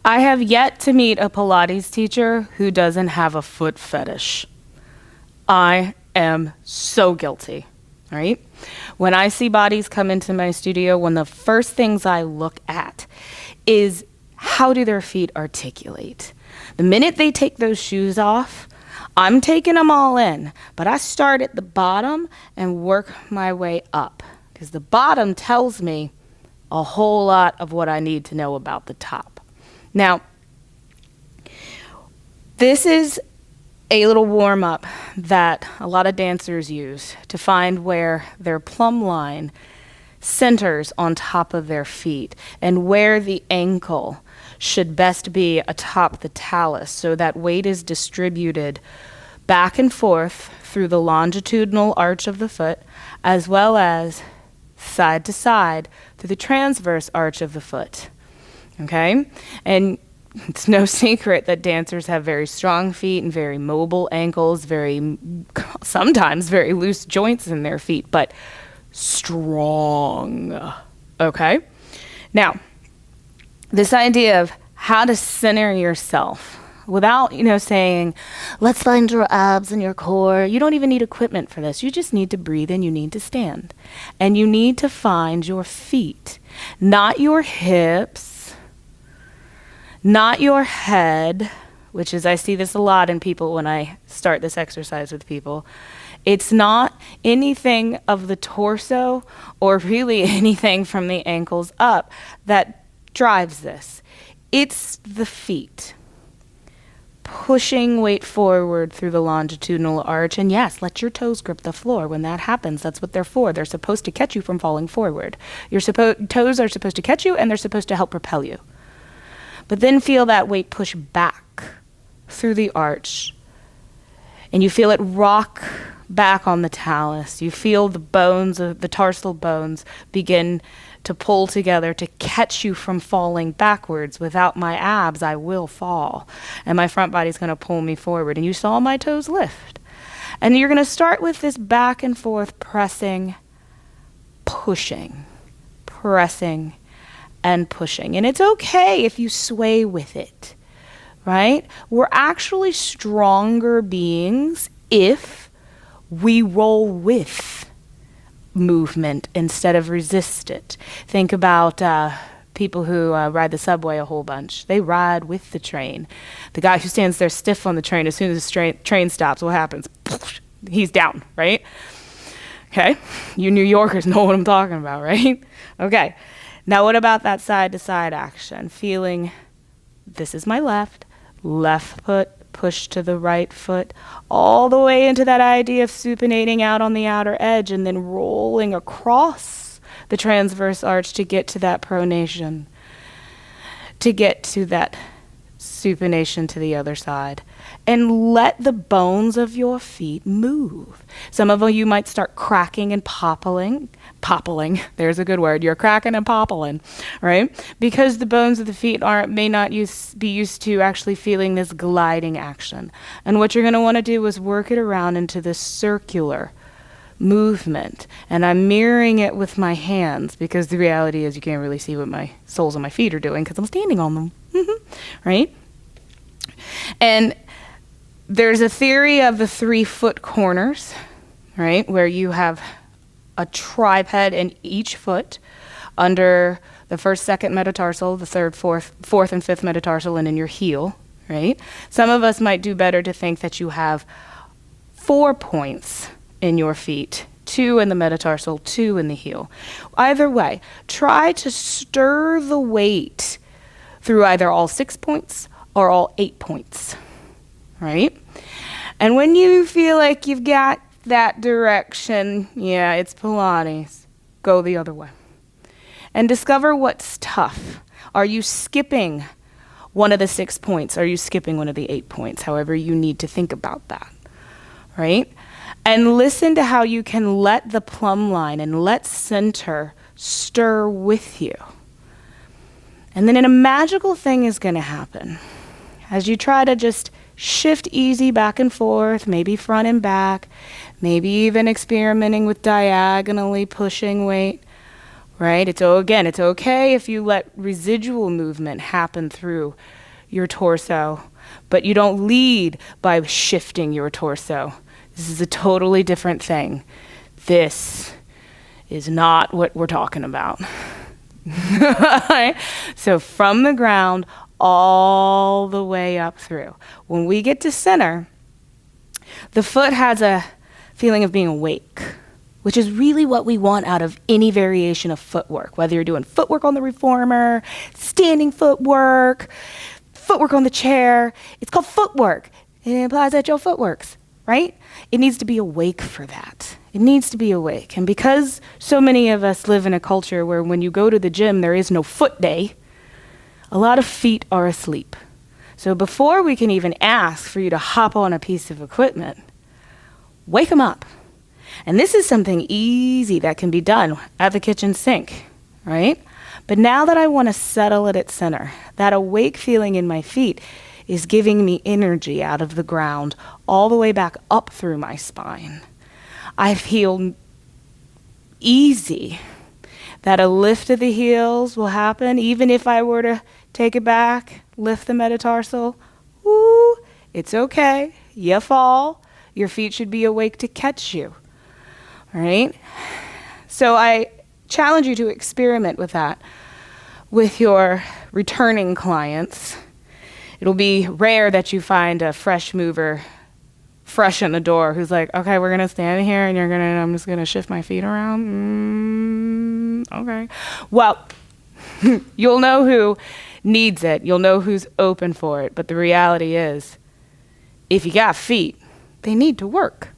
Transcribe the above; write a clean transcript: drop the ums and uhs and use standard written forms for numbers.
I have yet to meet a Pilates teacher who doesn't have a foot fetish. I am so guilty, right? When I see bodies come into my studio, one of the first things I look at is how do their feet articulate? The minute they take those shoes off, I'm taking them all in, but I start at the bottom and work my way up because the bottom tells me a whole lot of what I need to know about the top. Now, this is a little warm-up that a lot of dancers use to find where their plumb line centers on top of their feet and where the ankle should best be atop the talus so that weight is distributed back and forth through the longitudinal arch of the foot as well as side to side through the transverse arch of the foot. Okay? And it's no secret that dancers have very strong feet and very mobile ankles, sometimes very loose joints in their feet, but strong. Okay? Now, this idea of how to center yourself without, saying, let's find your abs and your core. You don't even need equipment for this. You just need to breathe and you need to stand. And you need to find your feet, not your hips, not your head, which is, I see this a lot in people when I start this exercise with people. It's not anything of the torso or really anything from the ankles up that drives this. It's the feet. Pushing weight forward through the longitudinal arch. And yes, let your toes grip the floor. When that happens, that's what they're for. They're supposed to catch you from falling forward. Your toes are supposed to catch you and they're supposed to help propel you. But then feel that weight push back through the arch. And you feel it rock back on the talus. You feel the bones of the tarsal bones begin to pull together to catch you from falling backwards. Without my abs, I will fall. And my front body's going to pull me forward. And you saw my toes lift. And you're going to start with this back and forth pressing, pushing, pressing, and pushing. And it's okay if you sway with it, right? We're actually stronger beings if we roll with movement instead of resist it. Think about people who ride the subway a whole bunch. They ride with the train. The guy who stands there stiff on the train, as soon as the train stops, what happens? He's down, right? Okay, you New Yorkers know what I'm talking about, right? Okay. Now, what about that side-to-side action? Feeling, this is my left foot, push to the right foot, all the way into that idea of supinating out on the outer edge and then rolling across the transverse arch to get to that pronation, to get to that supination to the other side. And let the bones of your feet move. Some of you might start cracking and poppling, there's a good word, you're cracking and poppling, right? Because the bones of the feet may not be used to actually feeling this gliding action. And what you're going to want to do is work it around into this circular movement. And I'm mirroring it with my hands because the reality is you can't really see what my soles of my feet are doing because I'm standing on them, right? And there's a theory of the 3-foot corners, right, where you have a tripod in each foot under the first, second metatarsal, the third, fourth, and fifth metatarsal, and in your heel, right? Some of us might do better to think that you have 4 points in your feet, 2 in the metatarsal, 2 in the heel. Either way, try to stir the weight through either all 6 points or all 8 points, right? And when you feel like you've got that direction, yeah, it's Pilates, go the other way. And discover what's tough. Are you skipping one of the 6 points? Are you skipping one of the 8 points? However you need to think about that, right? And listen to how you can let the plumb line and let center stir with you. And then a magical thing is going to happen. As you try to just shift easy back and forth, maybe front and back, maybe even experimenting with diagonally pushing weight, right? Again, it's okay if you let residual movement happen through your torso, but you don't lead by shifting your torso. This is a totally different thing. This is not what we're talking about. So from the ground all the way up through. When we get to center, the foot has a feeling of being awake, which is really what we want out of any variation of footwork, whether you're doing footwork on the reformer, standing footwork on the chair. It's called footwork. It implies that your foot works, right? It needs to be awake for that. It needs to be awake. And because so many of us live in a culture where when you go to the gym, there is no foot day, a lot of feet are asleep. So before we can even ask for you to hop on a piece of equipment, wake them up. And this is something easy that can be done at the kitchen sink, right? But now that I want to settle it at center, that awake feeling in my feet is giving me energy out of the ground all the way back up through my spine. I feel easy that a lift of the heels will happen, even if I were to take it back, lift the metatarsal. Woo, it's okay. You fall. Your feet should be awake to catch you. All right? So I challenge you to experiment with that with your returning clients. It'll be rare that you find a fresh mover fresh in the door who's like, okay, we're going to stand here and I'm just going to shift my feet around. Okay. Well, you'll know who needs it. You'll know who's open for it. But the reality is, if you got feet, they need to work.